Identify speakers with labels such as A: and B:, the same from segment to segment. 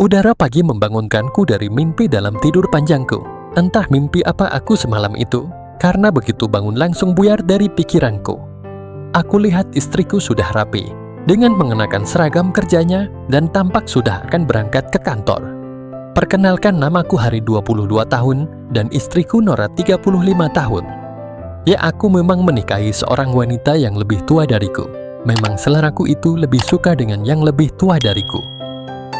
A: Udara pagi membangunkanku dari mimpi dalam tidur panjangku. Entah mimpi apa aku semalam itu, karena begitu bangun langsung buyar dari pikiranku. Aku lihat istriku sudah rapi, dengan mengenakan seragam kerjanya dan tampak sudah akan berangkat ke kantor. Perkenalkan, namaku Hari 22 tahun dan istriku Nora 35 tahun. Ya, aku memang menikahi seorang wanita yang lebih tua dariku. Memang seleraku itu lebih suka dengan yang lebih tua dariku.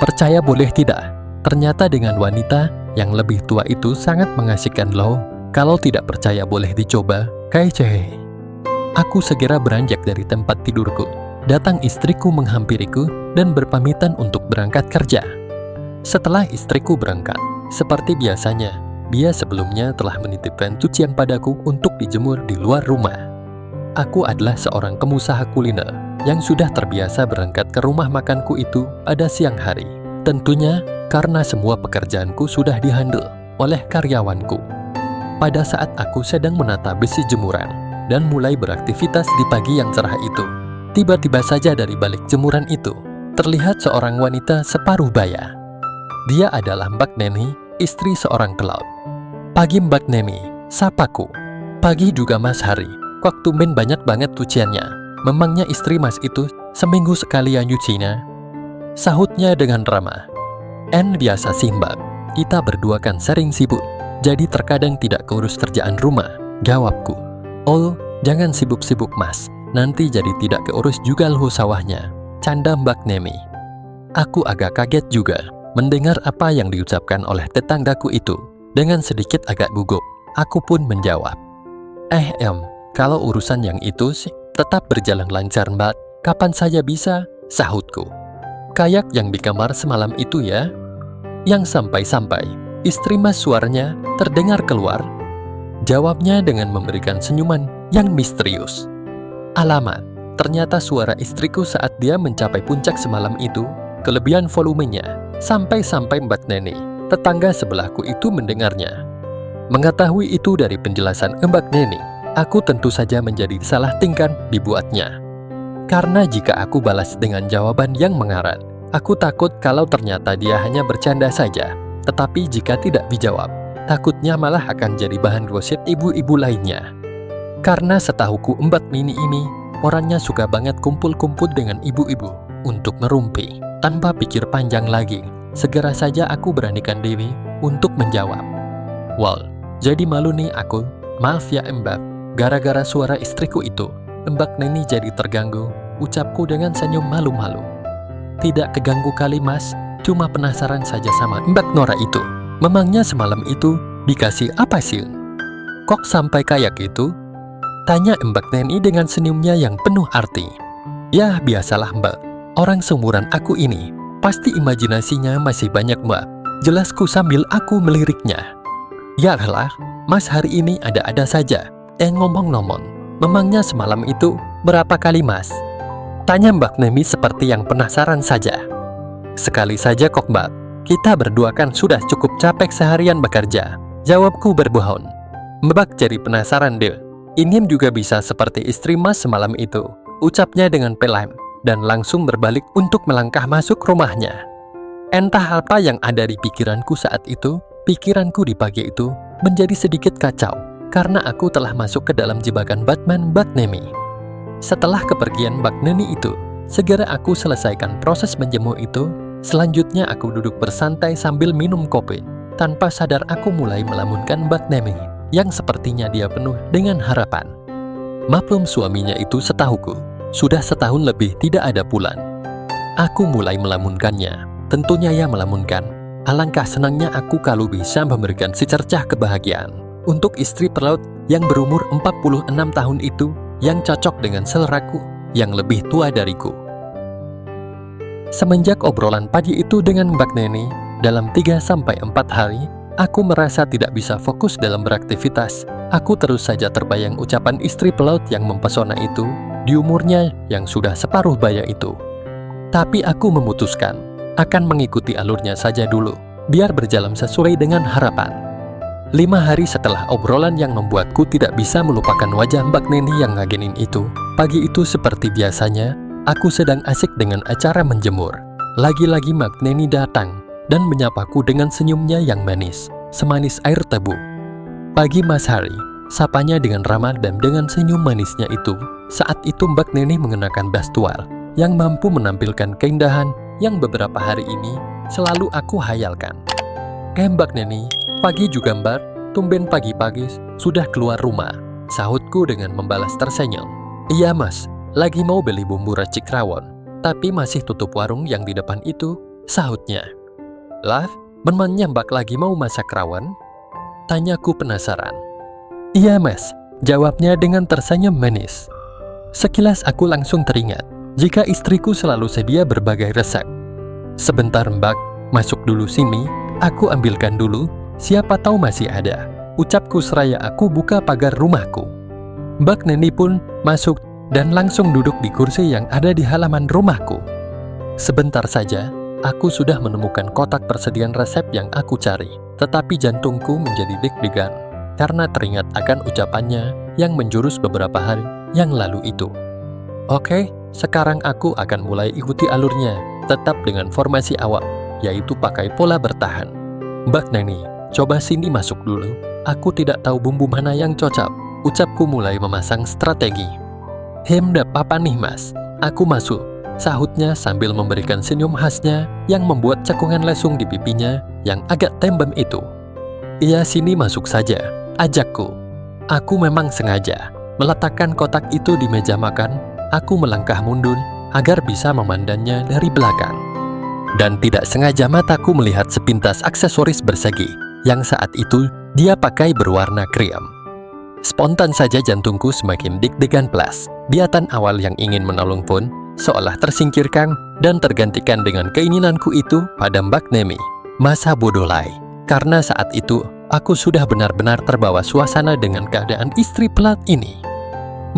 A: Percaya boleh tidak, ternyata dengan wanita yang lebih tua itu sangat mengasihkan loh. Kalau tidak percaya boleh dicoba, kece. Aku segera beranjak dari tempat tidurku. Datang istriku menghampiriku dan berpamitan untuk berangkat kerja. Setelah istriku berangkat, seperti biasanya, dia sebelumnya telah menitipkan cucian padaku untuk dijemur di luar rumah. Aku adalah seorang pengusaha kuliner yang sudah terbiasa berangkat ke rumah makanku itu pada siang hari. Tentunya karena semua pekerjaanku sudah dihandle oleh karyawanku. Pada saat aku sedang menata besi jemuran dan mulai beraktivitas di pagi yang cerah itu, tiba-tiba saja dari balik jemuran itu terlihat seorang wanita separuh baya. Dia adalah Mbak Neni, istri seorang pelaut. "Pagi Mbak Neni," sapaku. "Pagi juga Mas Hari, kok tumben banyak banget cuciannya. Memangnya istri Mas itu seminggu sekali yang nyucinya?" Sahutnya dengan ramah. "Biasa sih Mbak, kita berdua kan sering sibuk, jadi terkadang tidak keurus kerjaan rumah," jawabku. "Oh, jangan sibuk-sibuk Mas, nanti jadi tidak keurus juga loh sawahnya," canda Mbak Nemi. Aku agak kaget juga mendengar apa yang diucapkan oleh tetanggaku itu. Dengan sedikit agak gugup, aku pun menjawab, Kalau urusan yang itu sih tetap berjalan lancar Mbak, kapan saja bisa," sahutku. "Kayak yang di kamar semalam itu ya?" Yang sampai-sampai istri Mas suaranya terdengar keluar. Jawabnya dengan memberikan senyuman yang misterius. Alamat, ternyata suara istriku saat dia mencapai puncak semalam itu kelebihan volumenya, sampai-sampai Mbak Neni, tetangga sebelahku itu mendengarnya. Mengetahui itu dari penjelasan Mbak Neni, aku tentu saja menjadi salah tingkah dibuatnya. Karena jika aku balas dengan jawaban yang mengarat, aku takut kalau ternyata dia hanya bercanda saja. Tetapi jika tidak dijawab, takutnya malah akan jadi bahan gosip ibu-ibu lainnya. Karena setahuku Mbak Nini ini, orangnya suka banget kumpul-kumpul dengan ibu-ibu untuk ngerumpi. Tanpa pikir panjang lagi, segera saja aku beranikan diri untuk menjawab. "Wal, jadi malu nih aku. Maaf ya Mbak, gara-gara suara istriku itu, Mbak Neni jadi terganggu," ucapku dengan senyum malu-malu. "Tidak keganggu kali Mas, cuma penasaran saja sama Mbak Nora itu. Memangnya semalam itu dikasih apa sih? Kok sampai kayak gitu?" tanya Mbak Neni dengan senyumnya yang penuh arti. "Ya biasalah Mbak, orang seumuran aku ini pasti imajinasinya masih banyak Mbak," jelasku sambil aku meliriknya. "Ya lah, Mas hari ini ada-ada saja. Ngomong-ngomong, memangnya semalam itu berapa kali Mas?" tanya Mbak Nemi seperti yang penasaran saja. "Sekali saja kok Mbak, kita berdua kan sudah cukup capek seharian bekerja," jawabku berbohong. Mbak jadi penasaran deh. "Ini juga bisa seperti istri Mas semalam itu," ucapnya dengan pelan dan langsung berbalik untuk melangkah masuk rumahnya. Entah apa yang ada di pikiranku saat itu, pikiranku di pagi itu menjadi sedikit kacau karena aku telah masuk ke dalam jebakan Batman Mbak Nemi. Setelah kepergian Mbak Neni itu, segera aku selesaikan proses menjemur itu. Selanjutnya aku duduk bersantai sambil minum kopi. Tanpa sadar aku mulai melamunkan Mbak Nemi yang sepertinya dia penuh dengan harapan. Maklum suaminya itu setahuku sudah setahun lebih tidak ada pulang. Aku mulai melamunkannya. Tentunya ya melamunkan. Alangkah senangnya aku kalau bisa memberikan secercah kebahagiaan untuk istri pelaut yang berumur 46 tahun itu, yang cocok dengan seleraku yang lebih tua dariku. Semenjak obrolan pagi itu dengan Mbak Neni, dalam 3-4 hari, aku merasa tidak bisa fokus dalam beraktivitas. Aku terus saja terbayang ucapan istri pelaut yang mempesona itu di umurnya yang sudah separuh baya itu. Tapi aku memutuskan akan mengikuti alurnya saja dulu, biar berjalan sesuai dengan harapan. 5 hari setelah obrolan yang membuatku tidak bisa melupakan wajah Mbak Neni yang ngagenin itu, pagi itu seperti biasanya, aku sedang asik dengan acara menjemur. Lagi-lagi Mbak Neni datang dan menyapaku dengan senyumnya yang manis, semanis air tebu. "Pagi Mas Hari," sapanya dengan ramah dan dengan senyum manisnya itu. Saat itu Mbak Neni mengenakan jas tual yang mampu menampilkan keindahan yang beberapa hari ini selalu aku hayalkan. "Mbak Neni, pagi juga Mbak, tumben pagi-pagi sudah keluar rumah," sahutku dengan membalas tersenyum. "Iya Mas, lagi mau beli bumbu racik rawon, tapi masih tutup warung yang di depan itu," sahutnya. "Lah, memangnya Mbak lagi mau masak rawon?" tanyaku penasaran. "Iya Mas," jawabnya dengan tersenyum manis. Sekilas aku langsung teringat jika istriku selalu sedia berbagai resep. "Sebentar Mbak, masuk dulu sini, aku ambilkan dulu, siapa tahu masih ada," ucapku seraya aku buka pagar rumahku. Mbak Neni pun masuk dan langsung duduk di kursi yang ada di halaman rumahku. Sebentar saja, aku sudah menemukan kotak persediaan resep yang aku cari, tetapi jantungku menjadi deg-degan karena teringat akan ucapannya yang menjurus beberapa hari yang lalu itu. "Oke, sekarang aku akan mulai ikuti alurnya, tetap dengan formasi awal, yaitu pakai pola bertahan. Mbak Neni, coba sini masuk dulu, aku tidak tahu bumbu mana yang cocok," ucapku mulai memasang strategi. "Ndak apa nih Mas, aku masuk," sahutnya sambil memberikan senyum khasnya yang membuat cekungan lesung di pipinya yang agak tembem itu. "Iya sini masuk saja," ajakku. Aku memang sengaja meletakkan kotak itu di meja makan. Aku melangkah mundur agar bisa memandangnya dari belakang. Dan tidak sengaja mataku melihat sepintas aksesoris bersegi yang saat itu dia pakai berwarna krem. Spontan saja jantungku semakin deg-degan plus. Niatan awal yang ingin menolong pun seolah tersingkirkan dan tergantikan dengan keinginanku itu pada Mbak Nemi. Masa bodoh lai, karena saat itu aku sudah benar-benar terbawa suasana dengan keadaan istri pelat ini.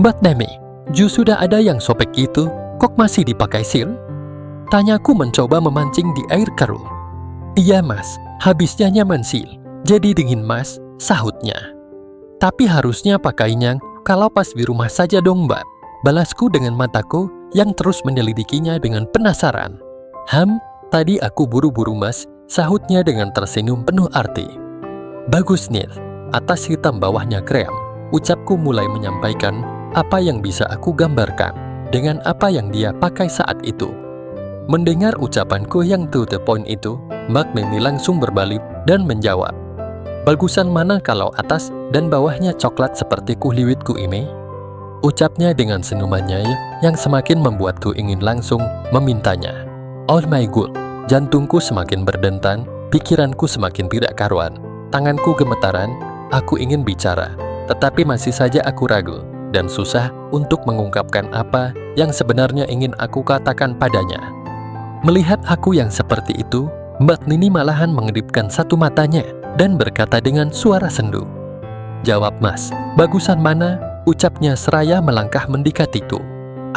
A: "Mbak Nemi, jus sudah ada yang sobek itu, kok masih dipakai sil?" tanyaku mencoba memancing di air keruh. "Iya Mas, habisnya nyaman sil, jadi dingin Mas," sahutnya. "Tapi harusnya pakainya kalau pas di rumah saja dong Mbak," balasku dengan mataku yang terus menyelidikinya dengan penasaran. Tadi aku buru-buru Mas," sahutnya dengan tersenyum penuh arti. "Bagus nih, atas hitam bawahnya krem," ucapku mulai menyampaikan apa yang bisa aku gambarkan dengan apa yang dia pakai saat itu. Mendengar ucapanku yang to the point itu, Mbak Neni langsung berbalik dan menjawab, "Bagusan mana kalau atas dan bawahnya coklat seperti kuliwitku ini?" ucapnya dengan senyumannya yang semakin membuatku ingin langsung memintanya. Oh my god, jantungku semakin berdetak, pikiranku semakin tidak karuan, tanganku gemetaran, aku ingin bicara, tetapi masih saja aku ragu dan susah untuk mengungkapkan apa yang sebenarnya ingin aku katakan padanya. Melihat aku yang seperti itu, Mbak Nini malahan mengedipkan satu matanya dan berkata dengan suara sendu, "Jawab Mas, bagusan mana?" ucapnya seraya melangkah mendekatiku.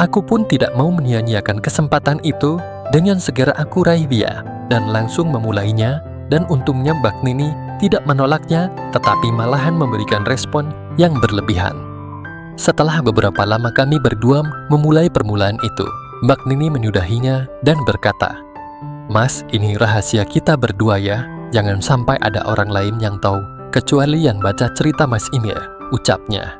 A: Aku pun tidak mau menyia-nyiakan kesempatan itu, dengan segera aku raih dia dan langsung memulainya, dan untungnya Mbak Nini tidak menolaknya, tetapi malahan memberikan respon yang berlebihan. Setelah beberapa lama kami berdua memulai permulaan itu, Mbak Nini menyudahinya dan berkata, "Mas, ini rahasia kita berdua ya, jangan sampai ada orang lain yang tahu, kecuali yang baca cerita Mas ini ya," ucapnya.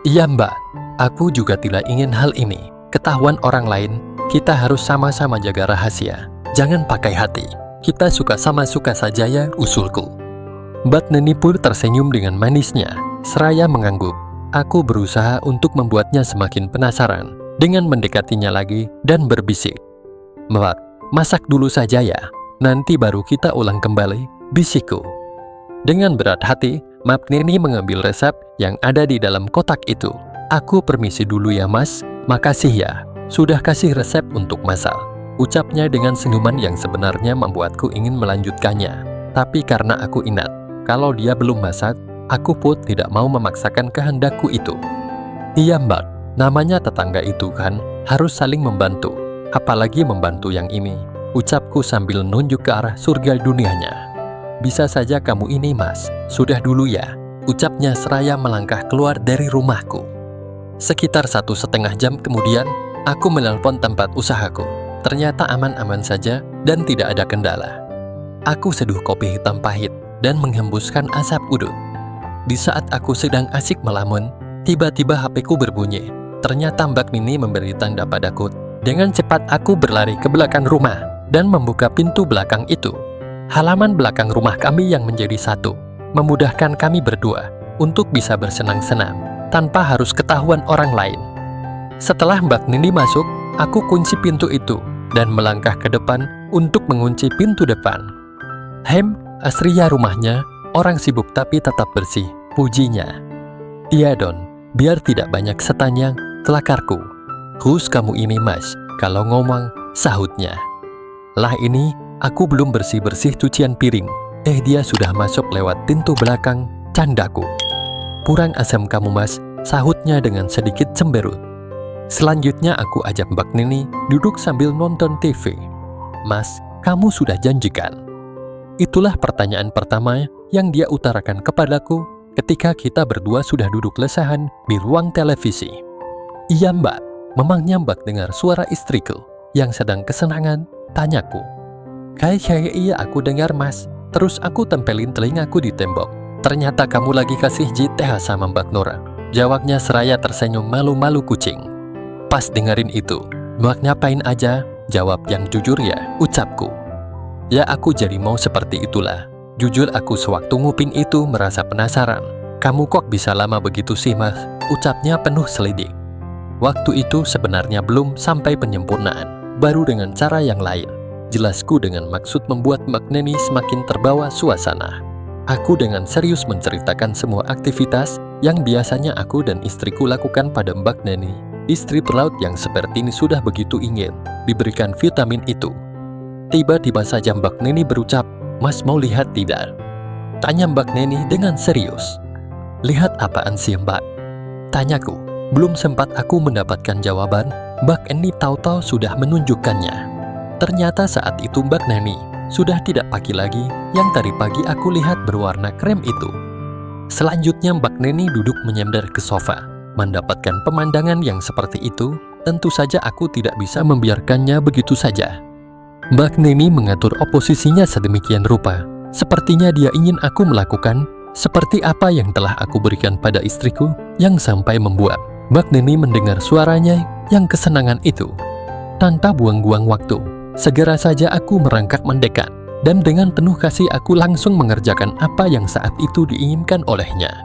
A: "Iya Mbak, aku juga tidak ingin hal ini ketahuan orang lain, kita harus sama-sama jaga rahasia, jangan pakai hati, kita suka sama suka saja ya," usulku. Mbak Neni pun tersenyum dengan manisnya, seraya mengangguk. Aku berusaha untuk membuatnya semakin penasaran dengan mendekatinya lagi dan berbisik, "Mbak, masak dulu saja ya, nanti baru kita ulang kembali," bisikku. Dengan berat hati, Mbak Neni mengambil resep yang ada di dalam kotak itu. "Aku permisi dulu ya Mas, makasih ya, sudah kasih resep untuk masak," ucapnya dengan senyuman yang sebenarnya membuatku ingin melanjutkannya. Tapi karena aku ingat, kalau dia belum masak, aku pun tidak mau memaksakan kehendakku itu. "Iya Mbak, namanya tetangga itu kan, harus saling membantu, apalagi membantu yang ini," ucapku sambil nunjuk ke arah surga dunianya. "Bisa saja kamu ini Mas, sudah dulu ya," ucapnya seraya melangkah keluar dari rumahku. Sekitar 1,5 jam kemudian, aku menelpon tempat usahaku. Ternyata aman-aman saja dan tidak ada kendala. Aku seduh kopi hitam pahit dan menghembuskan asap udut. Di saat aku sedang asik melamun, tiba-tiba HP-ku berbunyi. Ternyata Mbak Nini memberi tanda padaku. Dengan cepat aku berlari ke belakang rumah dan membuka pintu belakang itu. Halaman belakang rumah kami yang menjadi satu, memudahkan kami berdua untuk bisa bersenang-senang tanpa harus ketahuan orang lain. Setelah Mbak Nini masuk, aku kunci pintu itu dan melangkah ke depan untuk mengunci pintu depan. Asriya rumahnya, orang sibuk tapi tetap bersih, pujinya. Iya Don, biar tidak banyak setan yang kelakarku. Hus kamu ini mas, kalau ngomong, sahutnya. Lah ini, aku belum bersih-bersih cucian piring. Dia sudah masuk lewat pintu belakang, candaku. Kurang asam kamu mas, sahutnya dengan sedikit cemberut. Selanjutnya aku ajak Mbak Nini duduk sambil nonton TV. Mas, kamu sudah janjikan? Itulah pertanyaan pertama yang dia utarakan kepadaku ketika kita berdua sudah duduk lesahan di ruang televisi. Iya mbak, memangnya mbak dengar suara istriku yang sedang kesenangan? Tanyaku. Kayak iya aku dengar mas. Terus aku tempelin telingaku di tembok. Ternyata kamu lagi kasih JTH sama Mbak Nora. Jawabnya seraya tersenyum malu-malu kucing. Pas dengerin itu, mbak ngapain aja? Jawab yang jujur ya, ucapku. Ya aku jadi mau seperti itulah. Jujur aku sewaktu ngupin itu merasa penasaran. Kamu kok bisa lama begitu sih mas? Ucapnya penuh selidik. Waktu itu sebenarnya belum sampai penyempurnaan, baru dengan cara yang lain. Jelasku dengan maksud membuat Mbak Neni semakin terbawa suasana. Aku dengan serius menceritakan semua aktivitas yang biasanya aku dan istriku lakukan pada Mbak Neni. Istri pelaut yang seperti ini sudah begitu ingin diberikan vitamin itu. Tiba-tiba saja Mbak Neni berucap, Mas mau lihat tidak? Tanya Mbak Neni dengan serius. Lihat apaan sih Mbak? Tanyaku. Belum sempat aku mendapatkan jawaban, Mbak Neni tahu-tahu sudah menunjukkannya. Ternyata saat itu Mbak Neni sudah tidak pakai lagi yang tadi pagi aku lihat berwarna krem itu. Selanjutnya Mbak Neni duduk menyender ke sofa. Mendapatkan pemandangan yang seperti itu, tentu saja aku tidak bisa membiarkannya begitu saja. Mbak Neni mengatur oposisinya sedemikian rupa. Sepertinya dia ingin aku melakukan seperti apa yang telah aku berikan pada istriku yang sampai membuat Mbak Neni mendengar suaranya yang kesenangan itu. Tanpa buang-buang waktu, segera saja aku merangkak mendekat dan dengan penuh kasih aku langsung mengerjakan apa yang saat itu diinginkan olehnya.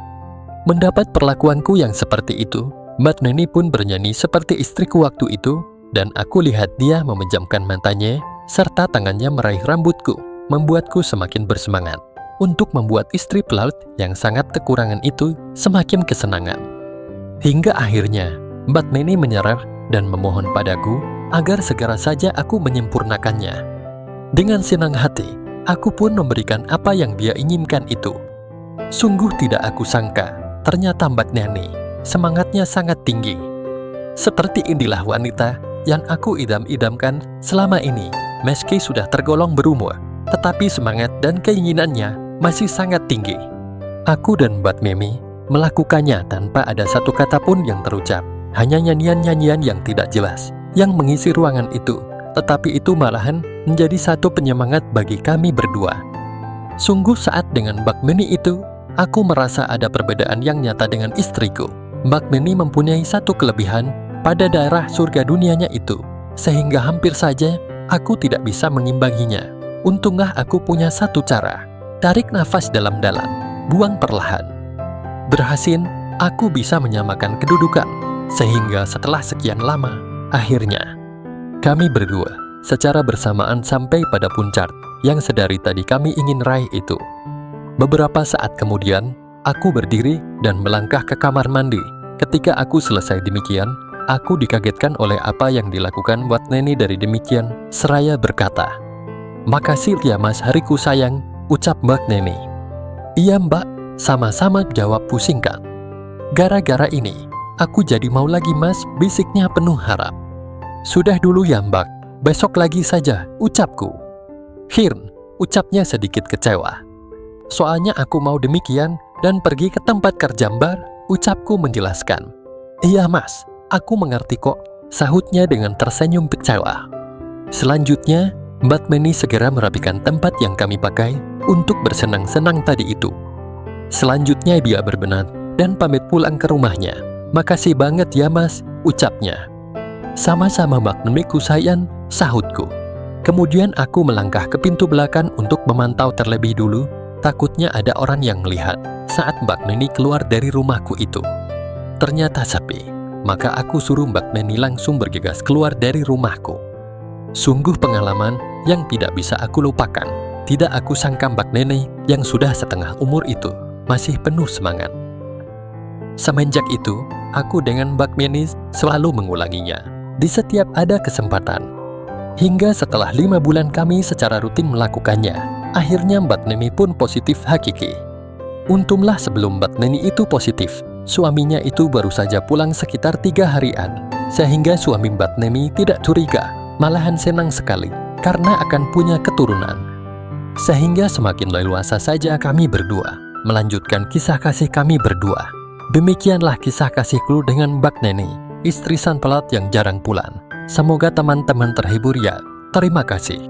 A: Mendapat perlakuanku yang seperti itu, Mbak Neni pun bernyanyi seperti istriku waktu itu dan aku lihat dia memejamkan matanya serta tangannya meraih rambutku, membuatku semakin bersemangat untuk membuat istri pelaut yang sangat kekurangan itu semakin kesenangan. Hingga akhirnya, Mbak Neni menyerah dan memohon padaku agar segera saja aku menyempurnakannya. Dengan senang hati, aku pun memberikan apa yang dia inginkan itu. Sungguh tidak aku sangka, ternyata Mbak Neni semangatnya sangat tinggi. Seperti inilah wanita yang aku idam-idamkan selama ini. Meski sudah tergolong berumur, tetapi semangat dan keinginannya masih sangat tinggi. Aku dan Mbak Memi melakukannya tanpa ada satu kata pun yang terucap. Hanya nyanyian-nyanyian yang tidak jelas yang mengisi ruangan itu, tetapi itu malahan menjadi satu penyemangat bagi kami berdua. Sungguh saat dengan Mbak Meni itu, aku merasa ada perbedaan yang nyata dengan istriku. Mbak Meni mempunyai satu kelebihan pada daerah surga dunianya itu, sehingga hampir saja aku tidak bisa mengimbanginya. Untunglah aku punya satu cara. Tarik nafas dalam-dalam, buang perlahan. Berhasil, aku bisa menyamakan kedudukan. Sehingga setelah sekian lama, akhirnya kami berdua secara bersamaan sampai pada puncak yang sedari tadi kami ingin raih itu. Beberapa saat kemudian, aku berdiri dan melangkah ke kamar mandi. Ketika aku selesai demikian, aku dikagetkan oleh apa yang dilakukan Mbak Neni dari demikian, seraya berkata, "Makasih ya mas hariku sayang," ucap Mbak Neni. "Iya mbak," sama-sama jawab pusingkan. "Gara-gara ini, aku jadi mau lagi mas," bisiknya penuh harap. "Sudah dulu ya mbak, besok lagi saja," ucapku. "Hirn," ucapnya sedikit kecewa. "Soalnya aku mau demikian dan pergi ke tempat kerja mbak," ucapku menjelaskan. "Iya mas, aku mengerti kok," sahutnya dengan tersenyum kecewa. Selanjutnya, Mbak Meni segera merapikan tempat yang kami pakai untuk bersenang-senang tadi itu. Selanjutnya dia berbenah dan pamit pulang ke rumahnya. "Makasih banget ya mas," ucapnya. "Sama-sama Mbak Neni Kusayan," sahutku. Kemudian aku melangkah ke pintu belakang untuk memantau terlebih dulu, takutnya ada orang yang melihat saat Mbak Neni keluar dari rumahku itu. Ternyata sepi, maka aku suruh Mbak Neni langsung bergegas keluar dari rumahku. Sungguh pengalaman yang tidak bisa aku lupakan. Tidak aku sangka Mbak Neni yang sudah setengah umur itu masih penuh semangat. Semenjak itu, aku dengan Mbak Neni selalu mengulanginya di setiap ada kesempatan. Hingga setelah 5 bulan kami secara rutin melakukannya, akhirnya Mbak Neni pun positif hakiki. Untunglah sebelum Mbak Neni itu positif, suaminya itu baru saja pulang sekitar 3 harian, sehingga suami Mbak Neni tidak curiga, malahan senang sekali karena akan punya keturunan. Sehingga semakin leluasa saja kami berdua melanjutkan kisah kasih kami berdua. Demikianlah kisah kasihku dengan Mbak Neni, istri sang pelat yang jarang pulang. Semoga teman-teman terhibur ya. Terima kasih.